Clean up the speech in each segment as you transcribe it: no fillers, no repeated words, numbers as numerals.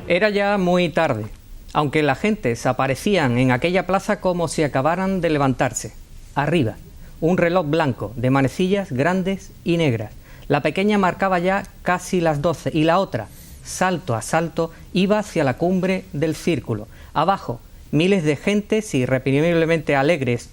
Era ya muy tarde, aunque las gentes aparecían en aquella plaza como si acabaran de levantarse. Arriba, un reloj blanco de manecillas grandes y negras. La pequeña marcaba ya casi las 12 y la otra, salto a salto, iba hacia la cumbre del círculo. Abajo, miles de gentes irreprimiblemente alegres,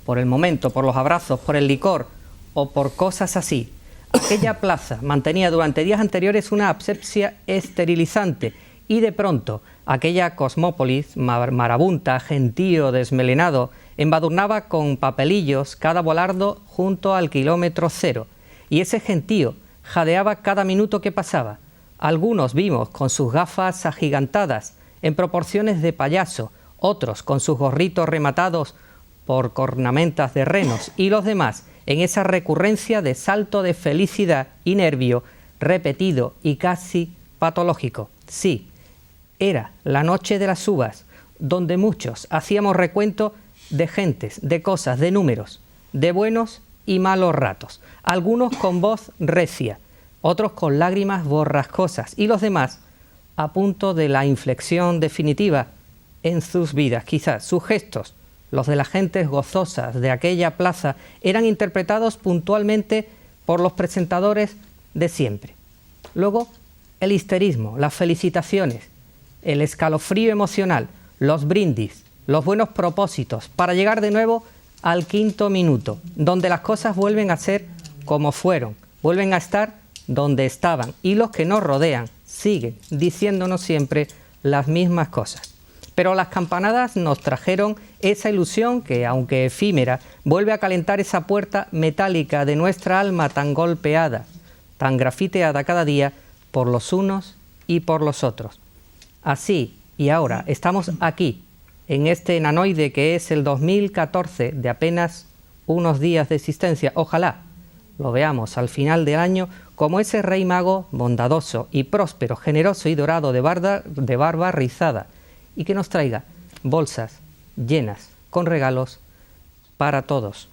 por el momento, por los abrazos, por el licor o por cosas así. Aquella plaza mantenía durante días anteriores una asepsia esterilizante y de pronto aquella cosmópolis marabunta, gentío, desmelenado, embadurnaba con papelillos cada volardo junto al kilómetro cero. Y ese gentío jadeaba cada minuto que pasaba. Algunos vimos con sus gafas agigantadas en proporciones de payaso, otros con sus gorritos rematados por cornamentas de renos, y los demás en esa recurrencia de salto de felicidad y nervio repetido y casi patológico. Sí, era la noche de las uvas, donde muchos hacíamos recuento de gentes, de cosas, de números, de buenos y malos ratos, algunos con voz recia, otros con lágrimas borrascosas y los demás a punto de la inflexión definitiva en sus vidas. Quizás sus gestos, los de las gentes gozosas de aquella plaza, eran interpretados puntualmente por los presentadores de siempre. Luego, el histerismo, las felicitaciones, el escalofrío emocional, los brindis, los buenos propósitos, para llegar de nuevo al quinto minuto, donde las cosas vuelven a ser como fueron, vuelven a estar donde estaban, y los que nos rodean siguen diciéndonos siempre las mismas cosas. Pero las campanadas nos trajeron esa ilusión que, aunque efímera, vuelve a calentar esa puerta metálica de nuestra alma tan golpeada, tan grafiteada cada día por los unos y por los otros. Así, y ahora, estamos aquí, en este nanoide que es el 2014, de apenas unos días de existencia. Ojalá lo veamos al final del año como ese rey mago bondadoso y próspero, generoso y dorado de barba rizada, y que nos traiga bolsas llenas con regalos para todos.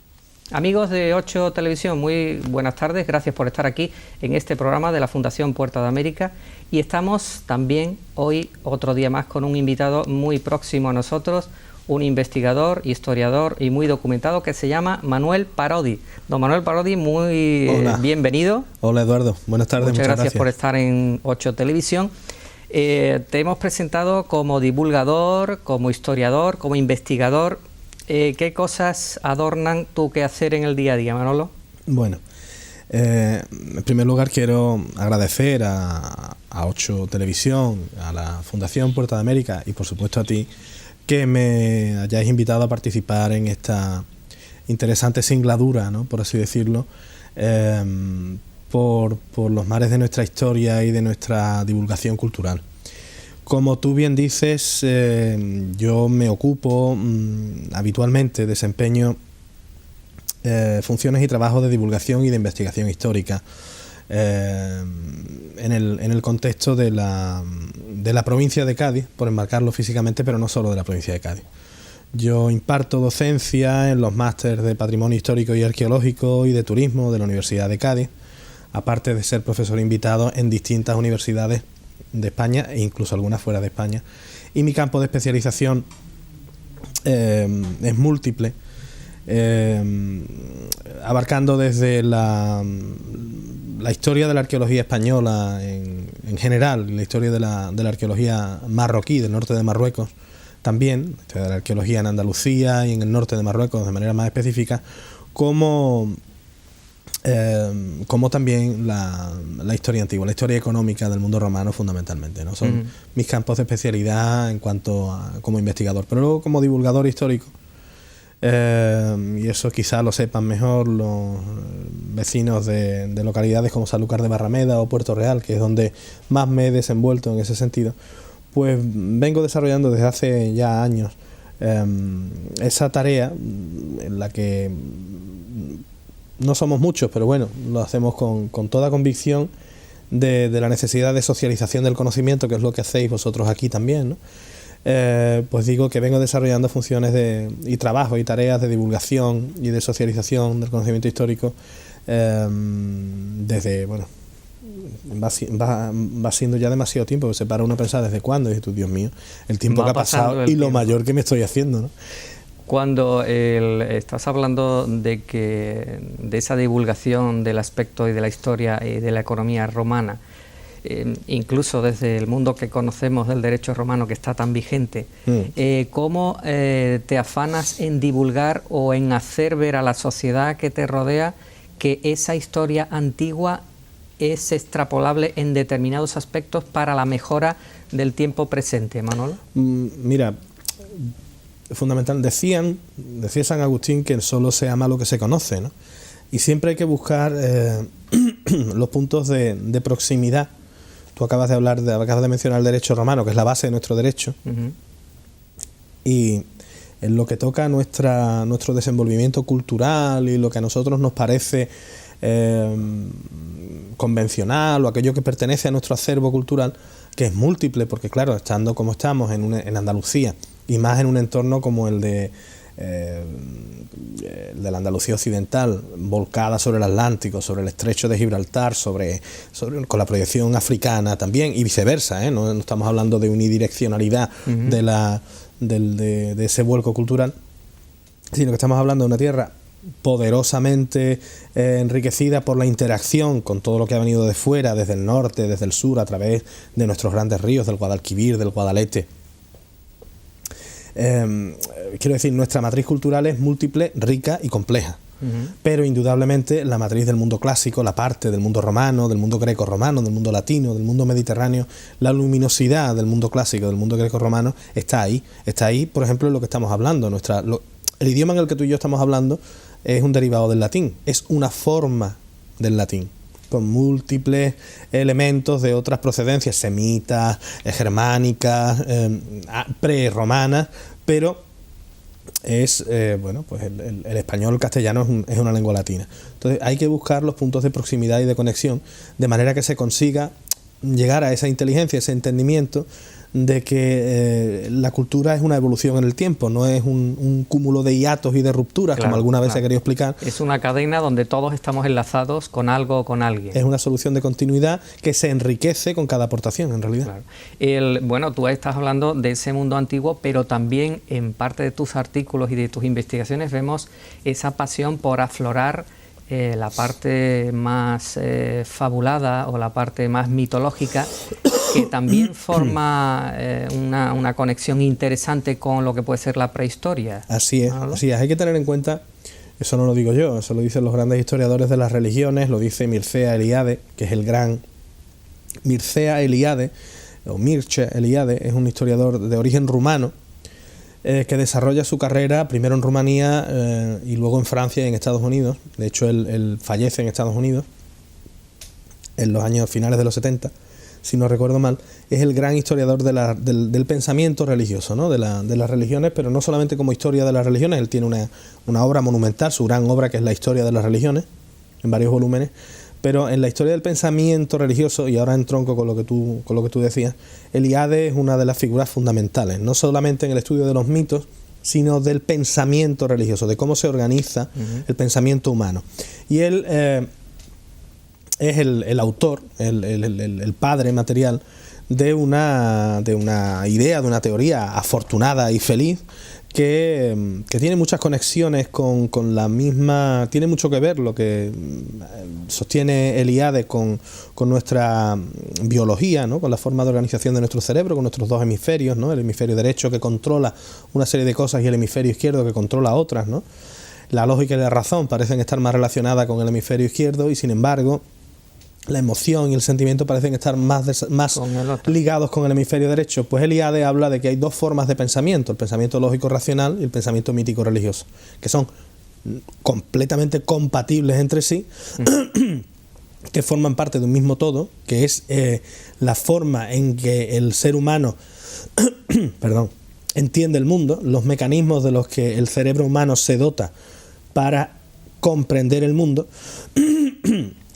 Amigos de 8 Televisión, muy buenas tardes, gracias por estar aquí en este programa de la Fundación Puerta de América, y estamos también hoy otro día más con un invitado muy próximo a nosotros, un investigador, historiador y muy documentado que se llama Manuel Parodi. Don Manuel Parodi, muy bienvenido. Hola Eduardo, buenas tardes. Muchas gracias por estar en 8 Televisión. Te hemos presentado como divulgador, como historiador, como investigador. ¿Qué cosas adornan tu quehacer en el día a día, Manolo? Bueno, en primer lugar quiero agradecer a 8 Televisión, a la Fundación Puerta de América y por supuesto a ti que me hayáis invitado a participar en esta interesante singladura, ¿no?, por así decirlo, por los mares de nuestra historia y de nuestra divulgación cultural. Como tú bien dices, yo me ocupo habitualmente, desempeño funciones y trabajos de divulgación y de investigación histórica en el contexto de la provincia de Cádiz, por enmarcarlo físicamente, pero no solo de la provincia de Cádiz. Yo imparto docencia en los másteres de Patrimonio Histórico y Arqueológico y de Turismo de la Universidad de Cádiz, aparte de ser profesor invitado en distintas universidades de España e incluso algunas fuera de España. Y mi campo de especialización es múltiple, abarcando desde la historia de la arqueología española en general, la historia de la arqueología marroquí del norte de Marruecos también, de la arqueología en Andalucía y en el norte de Marruecos de manera más específica, como también la historia antigua, la historia económica del mundo romano fundamentalmente, ¿no? Son mis campos de especialidad en cuanto a como investigador, pero luego como divulgador histórico, y eso quizá lo sepan mejor los vecinos de localidades como Sanlúcar de Barrameda o Puerto Real, que es donde más me he desenvuelto en ese sentido. Pues vengo desarrollando desde hace ya años esa tarea en la que no somos muchos, pero bueno, lo hacemos con toda convicción de la necesidad de socialización del conocimiento, que es lo que hacéis vosotros aquí también, ¿no? Pues digo que vengo desarrollando funciones y trabajo y tareas de divulgación y de socialización del conocimiento histórico desde va siendo ya demasiado tiempo, que se para uno a pensar desde cuándo, y dices tú, Dios mío, el tiempo que ha pasado y lo mayor que me estoy haciendo, ¿no? Cuando estás hablando de esa divulgación del aspecto y de la historia y de la economía romana, incluso desde el mundo que conocemos del derecho romano, que está tan vigente, ¿cómo te afanas en divulgar o en hacer ver a la sociedad que te rodea que esa historia antigua es extrapolable en determinados aspectos para la mejora del tiempo presente, Manolo? Mira, fundamental, decía San Agustín que solo se ama lo que se conoce, ¿no? Y siempre hay que buscar los puntos de proximidad. Tú acabas de mencionar el derecho romano, que es la base de nuestro derecho, y en lo que toca a nuestro desenvolvimiento cultural y lo que a nosotros nos parece convencional o aquello que pertenece a nuestro acervo cultural, que es múltiple, porque claro, estando como estamos en Andalucía, y más en un entorno como el de la Andalucía occidental, volcada sobre el Atlántico, sobre el estrecho de Gibraltar, con la proyección africana también, y viceversa, no estamos hablando de unidireccionalidad de ese vuelco cultural, sino que estamos hablando de una tierra poderosamente enriquecida por la interacción con todo lo que ha venido de fuera, desde el norte, desde el sur, a través de nuestros grandes ríos, del Guadalquivir, del Guadalete. Quiero decir, nuestra matriz cultural es múltiple, rica y compleja, pero indudablemente la matriz del mundo clásico, la parte del mundo romano, del mundo greco-romano, del mundo latino, del mundo mediterráneo, la luminosidad del mundo clásico, del mundo greco-romano, está ahí, por ejemplo, en lo que estamos hablando. El idioma en el que tú y yo estamos hablando es un derivado del latín, es una forma del latín, con múltiples elementos de otras procedencias, semitas, germánicas, prerromanas, pero es, pues el español, el castellano es una lengua latina. Entonces hay que buscar los puntos de proximidad y de conexión, de manera que se consiga llegar a esa inteligencia, ese entendimiento de que la cultura es una evolución en el tiempo, no es un cúmulo de hiatos y de rupturas, como alguna vez se ha querido explicar. Es una cadena donde todos estamos enlazados con algo o con alguien. Es una solución de continuidad que se enriquece con cada aportación, en realidad. Bueno, tú estás hablando de ese mundo antiguo, pero también en parte de tus artículos y de tus investigaciones vemos esa pasión por aflorar la parte más fabulada o la parte más mitológica, que también forma una conexión interesante con lo que puede ser la prehistoria. Así es, hay que tener en cuenta, eso no lo digo yo, eso lo dicen los grandes historiadores de las religiones, lo dice Mircea Eliade, que es el gran Mircea Eliade, o Mircea Eliade, es un historiador de origen rumano, que desarrolla su carrera primero en Rumanía y luego en Francia y en Estados Unidos. De hecho, él fallece en Estados Unidos en los años finales de los 70, si no recuerdo mal. Es el gran historiador del pensamiento religioso, ¿no? de las religiones, pero no solamente como historia de las religiones. Él tiene una obra monumental, su gran obra, que es la historia de las religiones, en varios volúmenes. Pero en la historia del pensamiento religioso, y ahora entronco con lo que tú decías, Eliade es una de las figuras fundamentales, no solamente en el estudio de los mitos, sino del pensamiento religioso, de cómo se organiza el pensamiento humano. Y él es el autor, el padre material de una idea, de una teoría afortunada y feliz, que tiene muchas conexiones con la misma, tiene mucho que ver lo que sostiene Eliade con nuestra biología, ¿no? Con la forma de organización de nuestro cerebro, con nuestros dos hemisferios, ¿no? El hemisferio derecho, que controla una serie de cosas, y el hemisferio izquierdo, que controla otras, ¿no? La lógica y la razón parecen estar más relacionadas con el hemisferio izquierdo, y sin embargo la emoción y el sentimiento parecen estar más ligados con el hemisferio derecho. Pues Eliade habla de que hay dos formas de pensamiento: el pensamiento lógico racional y el pensamiento mítico religioso, que son completamente compatibles entre sí, que forman parte de un mismo todo, que es la forma en que el ser humano entiende el mundo, los mecanismos de los que el cerebro humano se dota para comprender el mundo.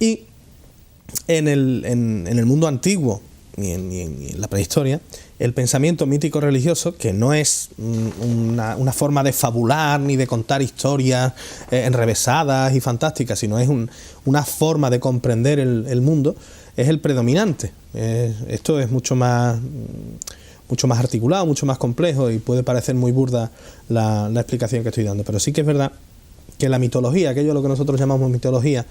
Y en el mundo antiguo y en la prehistoria, el pensamiento mítico religioso, que no es una forma de fabular ni de contar historias enrevesadas y fantásticas, sino es una forma de comprender el mundo, es el predominante. Esto es mucho más articulado, mucho más complejo, y puede parecer muy burda la explicación que estoy dando, pero sí que es verdad que la mitología, aquello a lo que nosotros llamamos mitología,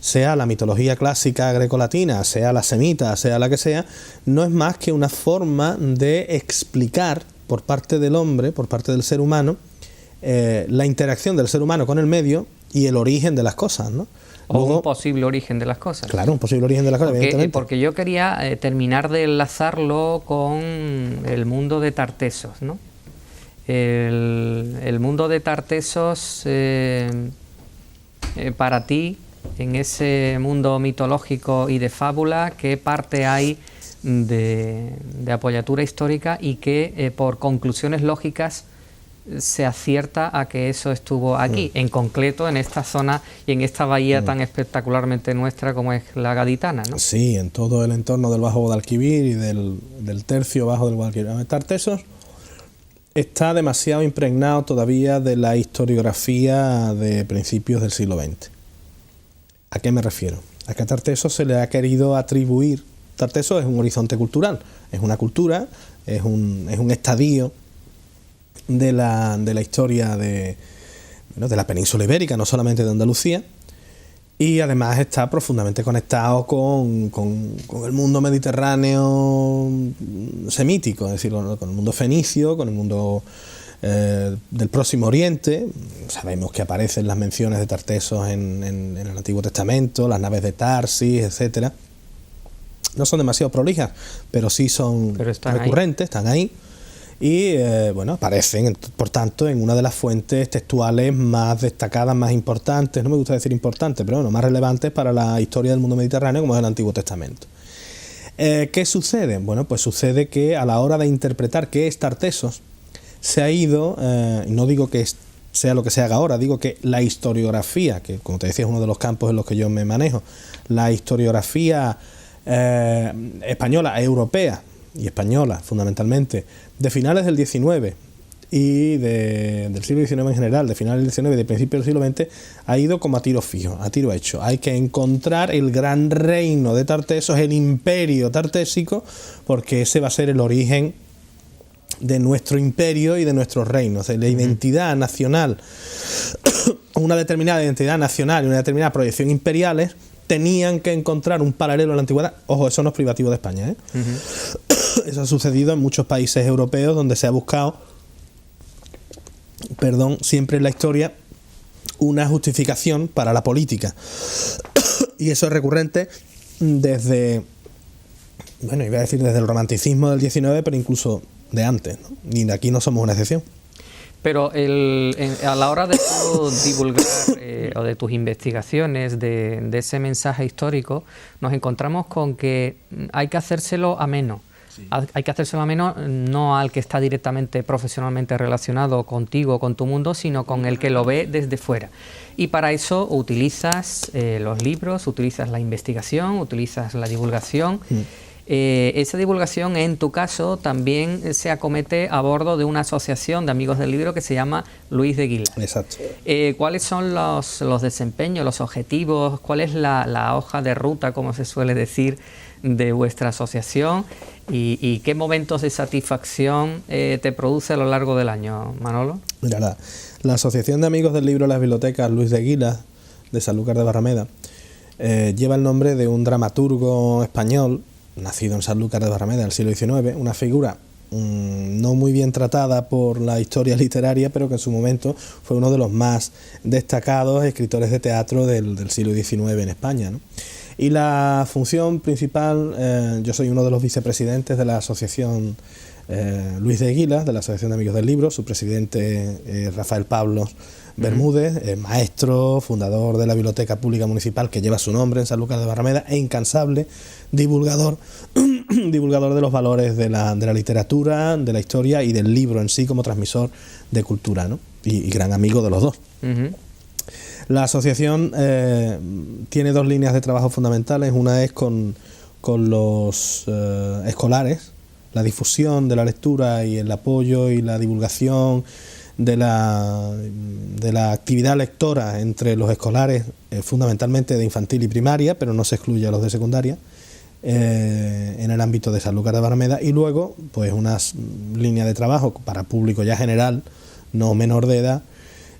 sea la mitología clásica grecolatina, sea la semita, sea la que sea, no es más que una forma de explicar por parte del hombre, por parte del ser humano, la interacción del ser humano con el medio y el origen de las cosas, ¿no? Luego, un posible origen de las cosas. Claro, un posible origen de las cosas, evidentemente. Porque yo quería terminar de enlazarlo con el mundo de Tartessos, ¿no? El mundo de Tartessos, para ti, en ese mundo mitológico y de fábula, ¿qué parte hay de apoyatura histórica y qué, por conclusiones lógicas, se acierta a que eso estuvo aquí, en concreto en esta zona y en esta bahía tan espectacularmente nuestra como es la Gaditana, ¿no? Sí, en todo el entorno del Bajo Guadalquivir y del tercio bajo del Guadalquivir. Tartessos está demasiado impregnado todavía de la historiografía de principios del siglo XX. ¿A qué me refiero? A que a Tartessos se le ha querido atribuir. Tartessos es un horizonte cultural, es una cultura, es un estadio de la historia de la península ibérica, no solamente de Andalucía, y además está profundamente conectado con el mundo mediterráneo semítico, es decir, con el mundo fenicio, con el mundo del Próximo Oriente. Sabemos que aparecen las menciones de Tartessos en el Antiguo Testamento, las naves de Tarsis, etcétera. No son demasiado prolijas, pero sí son recurrentes, están ahí. Y aparecen, por tanto, en una de las fuentes textuales más destacadas, más importantes, no me gusta decir importantes, pero bueno, más relevantes para la historia del mundo mediterráneo, como es el Antiguo Testamento. ¿Qué sucede? Bueno, pues sucede que a la hora de interpretar qué es Tartessos, se ha ido, no digo que sea lo que se haga ahora, digo que la historiografía, que como te decía es uno de los campos en los que yo me manejo, la historiografía española, europea, y española fundamentalmente, de finales del XIX y del siglo XIX en general, de finales del XIX y de principios del siglo XX, ha ido como a tiro fijo, a tiro hecho. Hay que encontrar el gran reino de Tartessos, el imperio tartésico, porque ese va a ser el origen de nuestro imperio y de nuestros reinos. La identidad nacional, una determinada identidad nacional y una determinada proyección imperiales, tenían que encontrar un paralelo a la antigüedad. Ojo, eso no es privativo de España, ¿eh? Eso ha sucedido en muchos países europeos donde se ha buscado, siempre en la historia, una justificación para la política. Y eso es recurrente desde, iba a decir desde el romanticismo del XIX, pero incluso de antes, ¿no? Y de aquí no somos una excepción. Pero a la hora de divulgar o de tus investigaciones de ese mensaje histórico, nos encontramos con que hay que hacérselo ameno. Sí. Hay que hacérselo ameno no al que está directamente profesionalmente relacionado contigo, con tu mundo, sino con el que lo ve desde fuera. Y para eso utilizas los libros, utilizas la investigación, utilizas la divulgación. Esa divulgación, en tu caso, también se acomete a bordo de una asociación de amigos del libro que se llama Luis de Guila. Exacto. ¿Cuáles son los desempeños, los objetivos? ¿Cuál es la hoja de ruta, como se suele decir, de vuestra asociación? ¿Y qué momentos de satisfacción te produce a lo largo del año, Manolo? Mira, la Asociación de Amigos del Libro de las Bibliotecas Luis de Guila, de Sanlúcar de Barrameda, lleva el nombre de un dramaturgo español nacido en Sanlúcar de Barrameda en el siglo XIX, una figura no muy bien tratada por la historia literaria, pero que en su momento fue uno de los más destacados escritores de teatro del siglo XIX en España, ¿no? Y la función principal, yo soy uno de los vicepresidentes de la asociación Luis de Guila, de la Asociación de Amigos del Libro. Su presidente Rafael Pablos Bermúdez, maestro, fundador de la Biblioteca Pública Municipal que lleva su nombre en Sanlúcar de Barrameda, e incansable divulgador de los valores de la literatura, de la historia y del libro en sí como transmisor de cultura, ¿no? Y gran amigo de los dos. La asociación tiene dos líneas de trabajo fundamentales. Una es con los escolares la difusión de la lectura y el apoyo y la divulgación de la actividad lectora entre los escolares, fundamentalmente de infantil y primaria, pero no se excluye a los de secundaria, en el ámbito de Sanlúcar de Barrameda, y luego pues unas líneas de trabajo para público ya general, no menor de edad,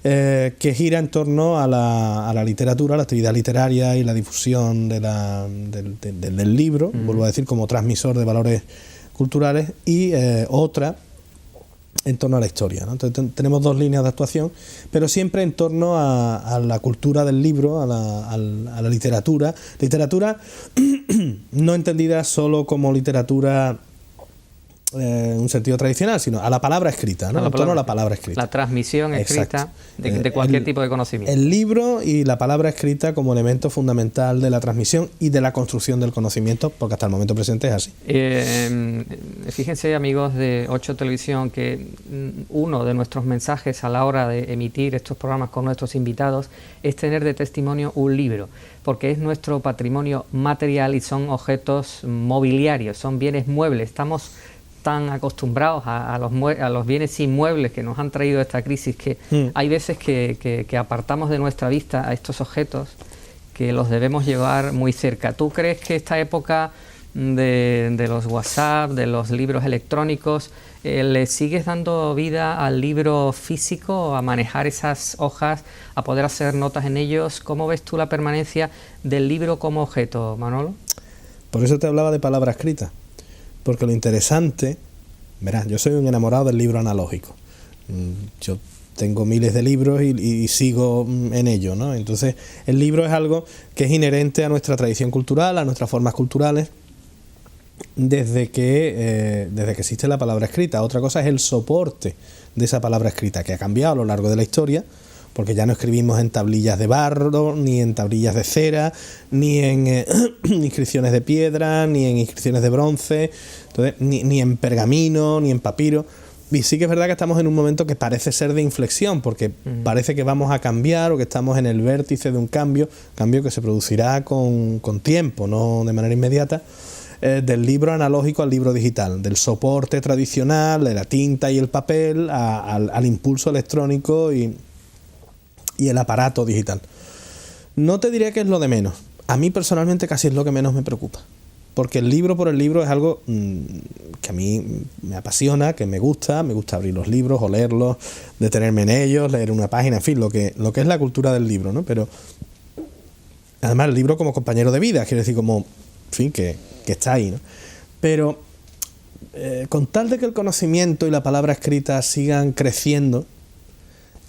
que gira en torno a la literatura, la actividad literaria y la difusión del libro, vuelvo a decir, como transmisor de valores culturales, y otra en torno a la historia, ¿no? Entonces tenemos dos líneas de actuación, pero siempre en torno a la cultura del libro, a la literatura no entendida solo como literatura en un sentido tradicional, sino a la palabra escrita, ¿no? En torno a la palabra escrita. La transmisión escrita de cualquier tipo de conocimiento. El libro y la palabra escrita como elemento fundamental de la transmisión y de la construcción del conocimiento, porque hasta el momento presente es así. Fíjense, amigos de 8 Televisión, que uno de nuestros mensajes a la hora de emitir estos programas con nuestros invitados es tener de testimonio un libro, porque es nuestro patrimonio material y son objetos mobiliarios, son bienes muebles. Estamos tan acostumbrados a los bienes inmuebles que nos han traído esta crisis que hay veces que apartamos de nuestra vista a estos objetos que los debemos llevar muy cerca. ¿Tú crees que esta época de los WhatsApp, de los libros electrónicos, le sigues dando vida al libro físico, a manejar esas hojas, a poder hacer notas en ellos? ¿Cómo ves tú la permanencia del libro como objeto, Manolo? Por eso te hablaba de palabra escrita. Porque lo interesante, verás, yo soy un enamorado del libro analógico. Yo tengo miles de libros y sigo en ello, ¿no? Entonces, el libro es algo que es inherente a nuestra tradición cultural, a nuestras formas culturales, desde que existe la palabra escrita. Otra cosa es el soporte de esa palabra escrita, que ha cambiado a lo largo de la historia, porque ya no escribimos en tablillas de barro, ni en tablillas de cera, ni en inscripciones de piedra, ni en inscripciones de bronce, entonces, ni en pergamino, ni en papiro. Y sí que es verdad que estamos en un momento que parece ser de inflexión, porque parece que vamos a cambiar o que estamos en el vértice de un cambio que se producirá con tiempo, no de manera inmediata, del libro analógico al libro digital, del soporte tradicional, de la tinta y el papel, al impulso electrónico y el aparato digital. No te diré que es lo de menos. A mí personalmente casi es lo que menos me preocupa. Porque el libro por el libro es algo que a mí me apasiona, que me gusta abrir los libros, olerlos, detenerme en ellos, leer una página, en fin, lo que es la cultura del libro, ¿no? Pero además el libro como compañero de vida, quiero decir, como, en fin, que está ahí, ¿no? Pero con tal de que el conocimiento y la palabra escrita sigan creciendo,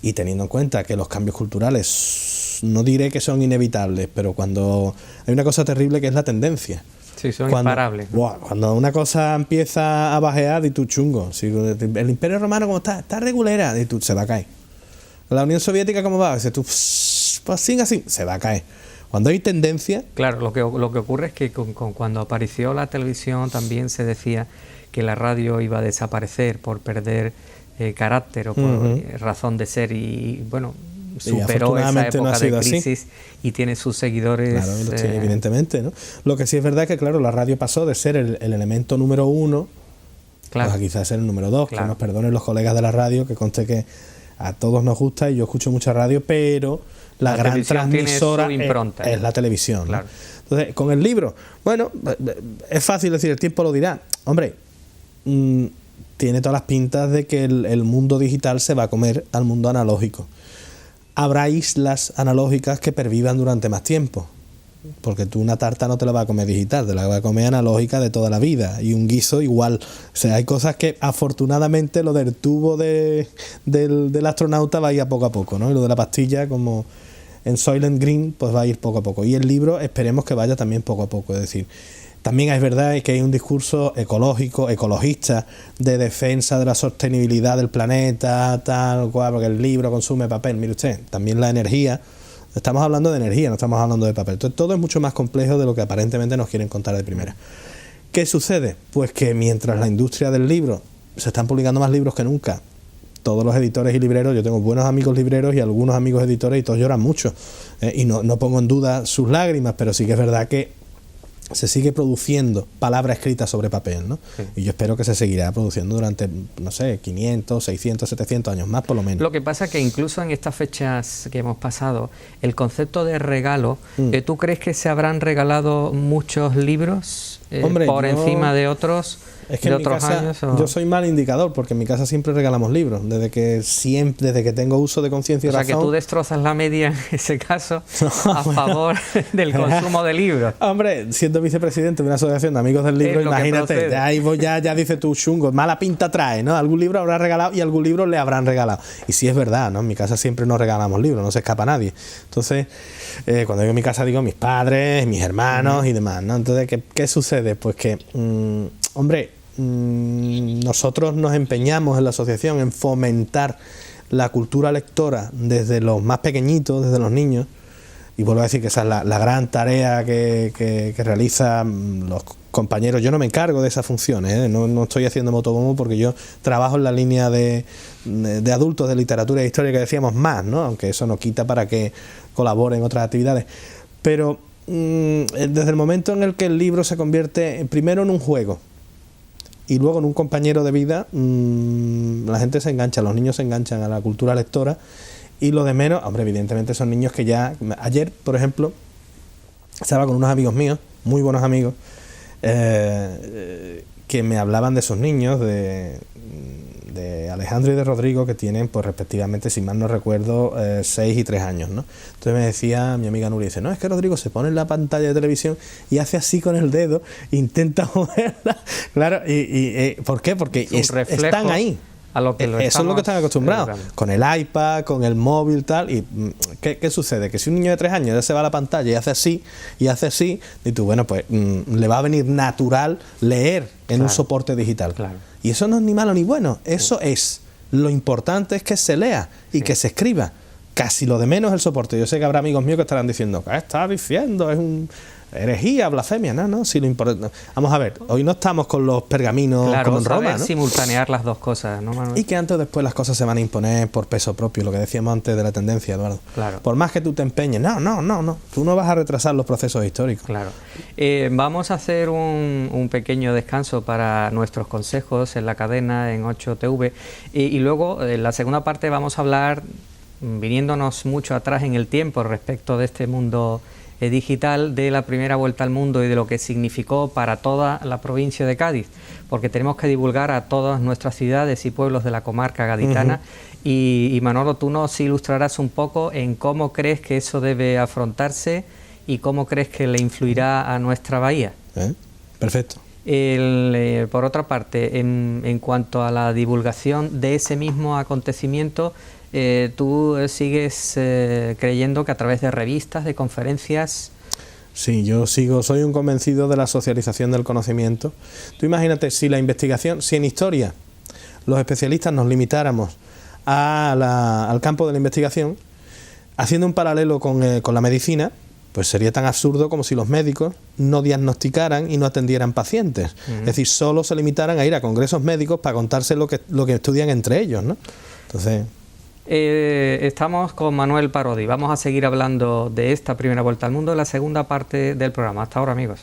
y teniendo en cuenta que los cambios culturales no diré que son inevitables, pero cuando hay una cosa terrible que es la tendencia. Sí, son imparables. Cuando una cosa empieza a bajear, y tú chungo. Si el Imperio Romano como está regulera, y tú se va a caer. La Unión Soviética como va, dices tú, pues así, se va a caer. Cuando hay tendencia... Claro, lo que ocurre es que cuando apareció la televisión también se decía que la radio iba a desaparecer por perder carácter o por razón de ser, y bueno, superó esa época de crisis y tiene sus seguidores. Claro, evidentemente, ¿no? Lo que sí es verdad es que, claro, la radio pasó de ser el elemento número 1, claro, pues a quizás ser el número 2, claro. Que nos perdonen los colegas de la radio, que conste que a todos nos gusta y yo escucho mucha radio, pero la gran transmisora es la televisión, claro, ¿no? Entonces, con el libro, bueno, es fácil decir, el tiempo lo dirá. Hombre, tiene todas las pintas de que el mundo digital se va a comer al mundo analógico. Habrá islas analógicas que pervivan durante más tiempo, porque tú una tarta no te la vas a comer digital, te la vas a comer analógica de toda la vida, y un guiso igual. O sea, hay cosas que afortunadamente lo del tubo del astronauta va a ir a poco, ¿no? Y lo de la pastilla, como en Soylent Green, pues va a ir poco a poco. Y el libro esperemos que vaya también poco a poco, es decir, también es verdad que hay un discurso ecologista, de defensa de la sostenibilidad del planeta, tal cual, porque el libro consume papel. Mire usted, también la energía. Estamos hablando de energía, no estamos hablando de papel. Entonces, todo es mucho más complejo de lo que aparentemente nos quieren contar de primera. ¿Qué sucede? Pues que mientras la industria del libro, se están publicando más libros que nunca, todos los editores y libreros, yo tengo buenos amigos libreros y algunos amigos editores y todos lloran mucho. Y no pongo en duda sus lágrimas, pero sí que es verdad que se sigue produciendo palabra escrita sobre papel, ¿no? Sí. Y yo espero que se seguirá produciendo durante, no sé, 500, 600, 700 años más, por lo menos. Lo que pasa es que incluso en estas fechas que hemos pasado, el concepto de regalo, ¿tú crees que se habrán regalado muchos libros Hombre, por encima de otros? Es que de en mi otros casa, años, ¿o? yo soy mal indicador, porque en mi casa siempre regalamos libros, desde que tengo uso de conciencia y O sea, razón. que tú destrozas la media en ese caso a favor del consumo de libros. Hombre, siendo vicepresidente de una asociación de amigos del libro, Es lo que imagínate, procede. ahí ya dice tu chungo, mala pinta trae, ¿no? Algún libro habrá regalado y algún libro le habrán regalado. Y sí es verdad, ¿no? En mi casa siempre nos regalamos libros, no se escapa nadie. Entonces, cuando digo mi casa, digo mis padres, mis hermanos y demás, ¿no? Entonces, ¿qué sucede? Pues que, hombre, nosotros nos empeñamos en la asociación en fomentar la cultura lectora desde los más pequeñitos, desde los niños, y vuelvo a decir que esa es la gran tarea que realizan los compañeros. Yo no me encargo de esas funciones, ¿eh? No estoy haciendo motobombo porque yo trabajo en la línea de adultos de literatura e historia que decíamos más, ¿no? Aunque eso no quita para que colaboren en otras actividades, pero desde el momento en el que el libro se convierte primero en un juego y luego en un compañero de vida, la gente se engancha, los niños se enganchan a la cultura lectora, y lo de menos, hombre, evidentemente son niños que ya... Ayer, por ejemplo, estaba con unos amigos míos, muy buenos amigos, que me hablaban de sus niños, de Alejandro y de Rodrigo, que tienen, pues respectivamente, si mal no recuerdo, 6 y 3 años, ¿no? Entonces me decía mi amiga Nuria, dice, no, es que Rodrigo se pone en la pantalla de televisión y hace así con el dedo, intenta moverla. Claro, ¿por qué? Porque están ahí. A lo que eso es lo que están acostumbrados, con el iPad, con el móvil, tal. Y ¿qué sucede? Que si un niño de 3 años ya se va a la pantalla y hace así, y tú, bueno, pues le va a venir natural leer en un soporte digital. Claro. Y eso no es ni malo ni bueno, eso es. Lo importante es que se lea y que se escriba. Casi lo de menos el soporte. Yo sé que habrá amigos míos que estarán diciendo, ¿qué estás diciendo? Es un herejía, blasfemia. No, sí, lo importante. Vamos a ver, hoy no estamos con los pergaminos como en Roma, ¿no? Simultanear las dos cosas, ¿no, Manuel? Y que antes o después las cosas se van a imponer por peso propio, lo que decíamos antes de la tendencia, Eduardo. Claro. Por más que tú te empeñes, no, tú no vas a retrasar los procesos históricos. Claro. Vamos a hacer un pequeño descanso para nuestros consejos en la cadena en 8TV, y luego en la segunda parte vamos a hablar, viniéndonos mucho atrás en el tiempo respecto de este mundo digital, de la primera vuelta al mundo y de lo que significó para toda la provincia de Cádiz, porque tenemos que divulgar a todas nuestras ciudades y pueblos de la comarca gaditana. Y Manolo, tú nos ilustrarás un poco en cómo crees que eso debe afrontarse y cómo crees que le influirá a nuestra bahía. Perfecto. Por otra parte, en cuanto a la divulgación de ese mismo acontecimiento, tú sigues creyendo que a través de revistas, de conferencias... Sí, yo soy un convencido de la socialización del conocimiento. Tú imagínate, si en historia los especialistas nos limitáramos al campo de la investigación, haciendo un paralelo con la medicina, pues sería tan absurdo como si los médicos no diagnosticaran y no atendieran pacientes. Es decir, solo se limitaran a ir a congresos médicos para contarse lo que estudian entre ellos, ¿no? Entonces... estamos con Manuel Parodi. Vamos a seguir hablando de esta primera vuelta al mundo en la segunda parte del programa. Hasta ahora, amigos.